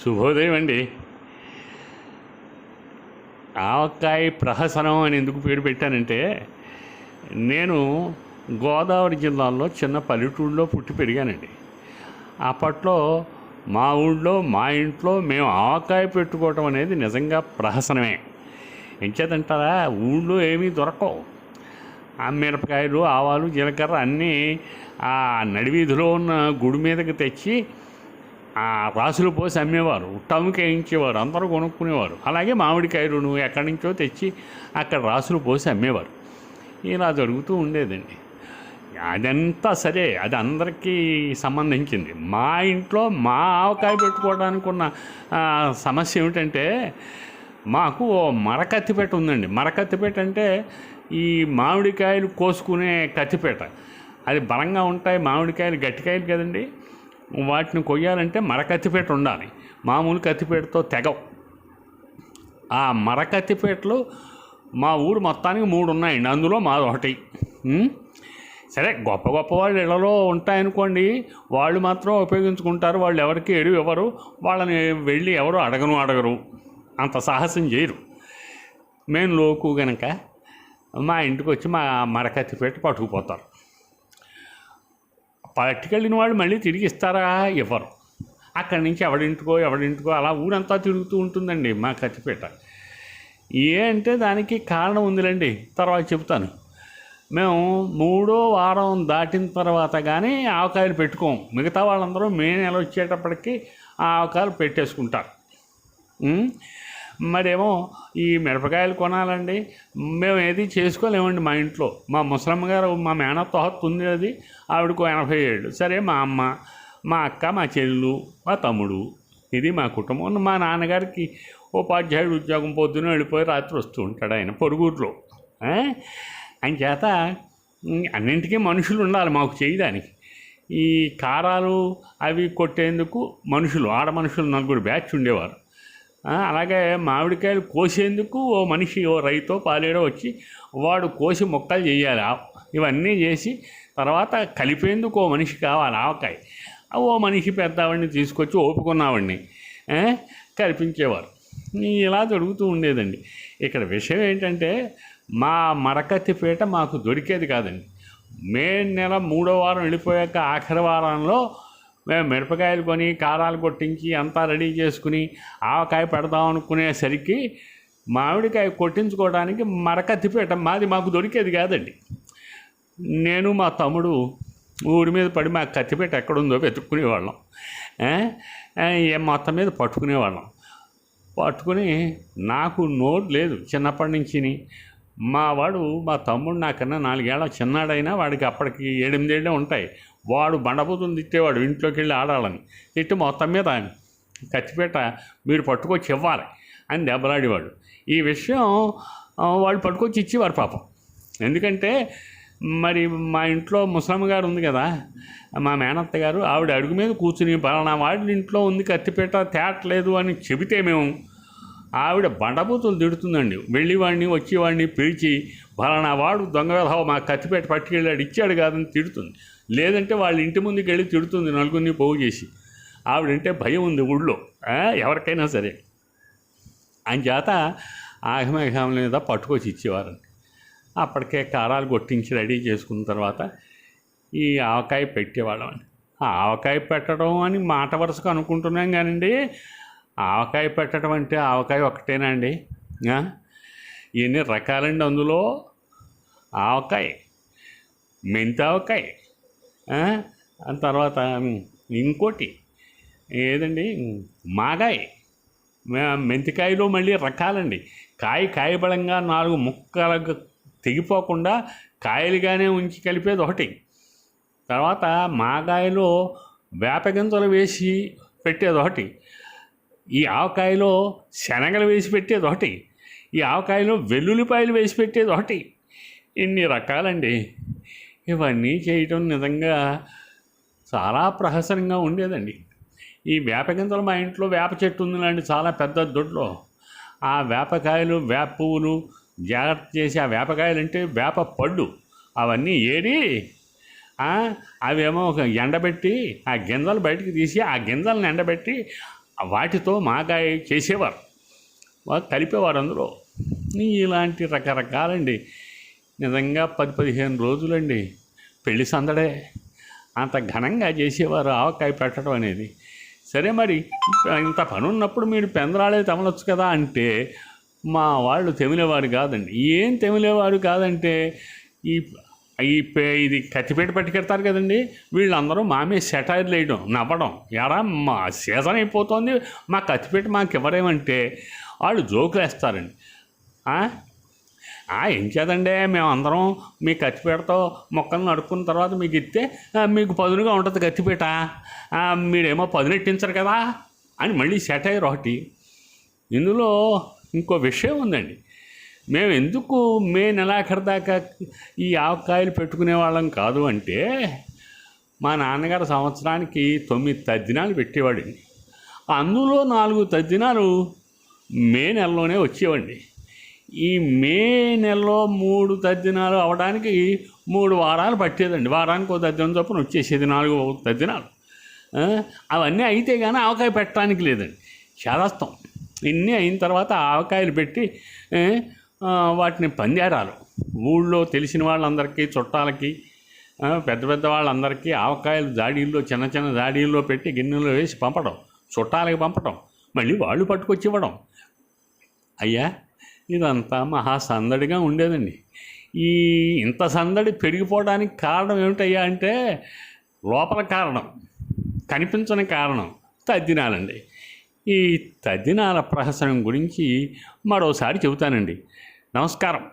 శుభోదయం అండి. ఆవకాయ ప్రహసనం అని ఎందుకు పేరు పెట్టానంటే, నేను గోదావరి జిల్లాలో చిన్న పల్లెటూరులో పుట్టి పెరిగానండి. అప్పట్లో మా ఊళ్ళో మా ఇంట్లో మేము ఆవకాయ పెట్టుకోవటం అనేది నిజంగా ప్రహసనమే. ఎంచేతంటారా, ఊళ్ళో ఏమీ దొరకవు. ఆ మిరపకాయలు, ఆవాలు, జీలకర్ర అన్నీ ఆ నడివీధిలో ఉన్న గుడి మీదకి తెచ్చి రాసులు పోసి అమ్మేవారు, టౌన్కి వేయించేవారు, అందరూ కొనుక్కునేవారు. అలాగే మామిడికాయలు ఎక్కడి నుంచో తెచ్చి అక్కడ రాసులు పోసి అమ్మేవారు. ఇలా జరుగుతూ ఉండేదండి. అదంతా సరే, అది అందరికీ సంబంధించింది. మా ఇంట్లో మా ఆవకాయ పెట్టుకోవడానికి ఉన్న సమస్య ఏమిటంటే, మాకు ఓ మరకత్తిపేట ఉందండి. మరకత్తిపేట అంటే ఈ మామిడికాయలు కోసుకునే కత్తిపేట. అది బలంగా ఉంటాయి. మామిడికాయలు గట్టికాయలు కదండి, వాటిని కొయ్యాలంటే మరకత్తిపేట ఉండాలి. మామూలు కత్తిపేటతో తెగవు. ఆ మరకత్తిపేటలు మా ఊరు మొత్తానికి 3 ఉన్నాయండి. అందులో మాది ఒకటి. సరే, గొప్ప గొప్ప వాళ్ళు ఇళ్లలో ఉంటాయనుకోండి, వాళ్ళు మాత్రం ఉపయోగించుకుంటారు. వాళ్ళు ఎవరికి ఎరువు ఇవ్వరు. వాళ్ళని వెళ్ళి ఎవరు అడగరు, అంత సాహసం చేయరు. మేము లోకు గనక మా ఇంటికి వచ్చి మా మరకత్తిపేట పట్టుకుపోతారు. పట్టుకెళ్ళిన వాళ్ళు మళ్ళీ తిరిగి ఇస్తారా? ఇవ్వరు. అక్కడి నుంచి ఎవడింటికో అలా ఊరంతా తిరుగుతూ ఉంటుందండి మా కత్తిపేట. అంటే దానికి కారణం ఉందిలేండి, తర్వాత చెప్తాను. మేము 3వ వారం దాటిన తర్వాత కానీ ఆవకాయలు పెట్టుకోము. మిగతా వాళ్ళందరూ మే నెల వచ్చేటప్పటికి ఆ ఆవకాయలు పెట్టేసుకుంటారు. మరేమో ఈ మిరపకాయలు కొనాలండి, మేము ఏది చేసుకోలేమండి మా ఇంట్లో. మా ముసలమ్మ గారు, మా మేనత్త ఉంది, అది ఆవిడకు 80 ఏళ్ళు. సరే, మా అమ్మ, మా అక్క, మా చెల్లు, మా తమ్ముడు, ఇది మా కుటుంబం. మా నాన్నగారికి ఉపాధ్యాయుడు ఉద్యోగం, పొద్దున వెళ్ళిపోయి రాత్రి వస్తూ ఉంటాడు ఆయన పొరుగురులో. ఆయన చేత అన్నింటికీ మనుషులు ఉండాలి మాకు చేయడానికి. ఈ కారాలు అవి కొట్టేందుకు మనుషులు, ఆడ మనుషులు 4 బ్యాచ్ ఉండేవారు. అలాగే మామిడికాయలు కోసేందుకు ఓ మనిషి, ఓ రైతో పాలేడో వచ్చి వాడు కోసి మొక్కలు చేయాలి. ఇవన్నీ చేసి తర్వాత కలిపేందుకు ఓ మనిషి కావాలి ఆవకాయ. ఓ మనిషి పెద్దవాడిని తీసుకొచ్చి ఓపుకున్నవాడిని కల్పించేవారు. ఇలా జరుగుతూ ఉండేదండి. ఇక్కడ విషయం ఏంటంటే, మా మరకత్తిపేట మాకు దొరికేది కాదండి. మే నెల 3వ వారం వెళ్ళిపోయాక ఆఖరి వారంలో మేము మిరపకాయలు కొని కారాలు కొట్టించి అంతా రెడీ చేసుకుని ఆవకాయ పెడదాం అనుకునేసరికి మామిడికాయ కొట్టించుకోవడానికి మరకత్తిపేట మాకు దొరికేది కాదండి. నేను మా తమ్ముడు ఊరి మీద పడి మా కత్తిపేట ఎక్కడుందో వెతుక్కునేవాళ్ళం. మొత్తం మీద పట్టుకుని నాకు నోరు లేదు చిన్నప్పటి నుంచి. మా తమ్ముడు నాకన్నా 4 ఏళ్ళ చిన్నాడైనా వాడికి అప్పటికి 7-8 ఏళ్ళే ఉంటాయి. వాడు బండబూతులు తిట్టేవాడు, ఇంట్లోకి వెళ్ళి ఆడాలని తిట్టి మొత్తం మీద కత్తిపేట మీరు పట్టుకొచ్చి ఇవ్వాలి అని దెబ్బలాడేవాడు. ఈ విషయం వాళ్ళు పట్టుకొచ్చి ఇచ్చేవారు పాపం. ఎందుకంటే మరి మా ఇంట్లో ముసలమ్మ గారు ఉంది కదా, మా మేనత్త గారు, ఆవిడ అడుగు మీద కూర్చుని పలానా వాడి ఇంట్లో ఉంది కత్తిపేట తేటలేదు అని చెబితే మేము, ఆవిడ బండబూతులు తిడుతుందండి. వెళ్ళివాడిని వచ్చేవాడిని పిలిచి పలానా వాడు దొంగ వెధవ మా కత్తిపేట పట్టుకెళ్ళాడు, ఇచ్చాడు కాదని తిడుతుంది. లేదంటే వాళ్ళ ఇంటి ముందుకు వెళ్ళి తిడుతుంది, నలుగురిని పోగు చేసి. ఆవిడంటే భయం ఉంది ఊళ్ళో ఎవరికైనా సరే. ఆయన చేత ఆగమేఘాల మీద పట్టుకొచ్చి ఇచ్చేవారండి. అప్పటికే కారాలు కొట్టించి రెడీ చేసుకున్న తర్వాత ఈ ఆవకాయ పెట్టేవాళ్ళం అండి. ఆవకాయ పెట్టడం అని మాట వరుసకు అనుకుంటున్నాం కానండి, ఆవకాయ పెట్టడం అంటే ఆవకాయ ఒకటేనా అండి? ఎన్ని రకాలండి అందులో. ఆవకాయ, మెంతి ఆవకాయ, తర్వాత ఇంకోటి ఏదండి, మాగాయ. మెంతికాయలో మళ్ళీ రకాలండి. కాయ బలంగా 4 ముక్కలుగా తెగిపోకుండా కాయలుగానే ఉంచి కలిపేది ఒకటి. తర్వాత మాగాయలో వేపగింజలు వేసి పెట్టేది ఒకటి. ఈ ఆవకాయలో శనగలు వేసి పెట్టేది ఒకటి. ఈ ఆవకాయలో వెల్లుల్లిపాయలు వేసి పెట్టేది ఒకటి. ఇన్ని రకాలండి. ఇవన్నీ చేయటం నిజంగా చాలా ప్రహసనంగా ఉండేదండి. ఈ వేపగింజలు, మా ఇంట్లో వేప చెట్టు ఉందండి, చాలా పెద్ద దొడ్లో. ఆ వేపకాయలు, వేప పువ్వులు జాగ్రత్త చేసి, ఆ వేపకాయలు అంటే వేప పళ్ళు అవన్నీ ఏరి అవేమో ఎండబెట్టి ఆ గింజలు బయటికి తీసి ఆ గింజలను ఎండబెట్టి వాటితో మాగాయ చేసేవారు, వాళ్ళు కలిపేవారు అందులో. ఇలాంటి రకరకాలండి. నిజంగా 10-15 రోజులండి పెళ్లి సందడే. అంత ఘనంగా చేసేవారు ఆవకాయ పెట్టడం అనేది. సరే మరి ఇంత పని ఉన్నప్పుడు మీరు పెందరాళే తెమలొచ్చు కదా అంటే మా వాళ్ళు తెమిలేవారు కాదండి. ఏం తెమిలేవారు కాదంటే ఈ ఇది కత్తిపేట పట్టుకెడతారు కదండి, వీళ్ళందరూ మామే సెటైర్లు వేయడం, నవ్వడం. ఎరా మా సీజన్ అయిపోతుంది, మా కత్తిపేట మాకు ఇవ్వరేమంటే వాళ్ళు జోకులు వేస్తారండి. ఏం చేదండి, మేమందరం మీ కత్తిపీటతో మొక్కలను నడుపుకున్న తర్వాత మీకు ఇస్తే మీకు పదునుగా ఉంటుంది కత్తిపీట, మీరేమో పదునెట్టించరు కదా అని మళ్ళీ సెటైర్ ఒకటి. ఇందులో ఇంకో విషయం ఉందండి. మేము ఎందుకు మే నెలాఖరు దాకా ఈ ఆవకాయలు పెట్టుకునే వాళ్ళం కాదు అంటే, మా నాన్నగారు సంవత్సరానికి 9 తద్దినాలు పెట్టేవాడండి. అందులో 4 తద్దినాలు మే నెలలోనే వచ్చేవండి. ఈ మే నెలలో 3 తద్దినాలు అవడానికి 3 వారాలు పట్టేదండి. వారానికి ఒక తద్దినం చొప్పున వచ్చేసేది, 4 తద్దినాలు. అవన్నీ అయితే కానీ ఆవకాయ పెట్టడానికి లేదండి, చేదస్తాం. ఇన్ని అయిన తర్వాత ఆవకాయలు పెట్టి వాటిని పందేరాలు ఊళ్ళో తెలిసిన వాళ్ళందరికీ, చుట్టాలకి, పెద్ద పెద్ద వాళ్ళందరికీ ఆవకాయలు జాడీల్లో, చిన్న చిన్న జాడీల్లో పెట్టి గిన్నెలో వేసి పంపడం, చుట్టాలకి పంపడం, మళ్ళీ వాళ్ళు పట్టుకొచ్చి ఇవ్వడం. అయ్యా ఇదంతా మహా సందడిగా ఉండేదండి. ఇంత సందడి పెరిగిపోవడానికి కారణం ఏమిటయ్యా అంటే, లోపల కారణం, కనిపించని కారణం తద్దినాలండి. ఈ తద్దినాల ప్రహసనం గురించి మరోసారి చెబుతానండి. నమస్కారం.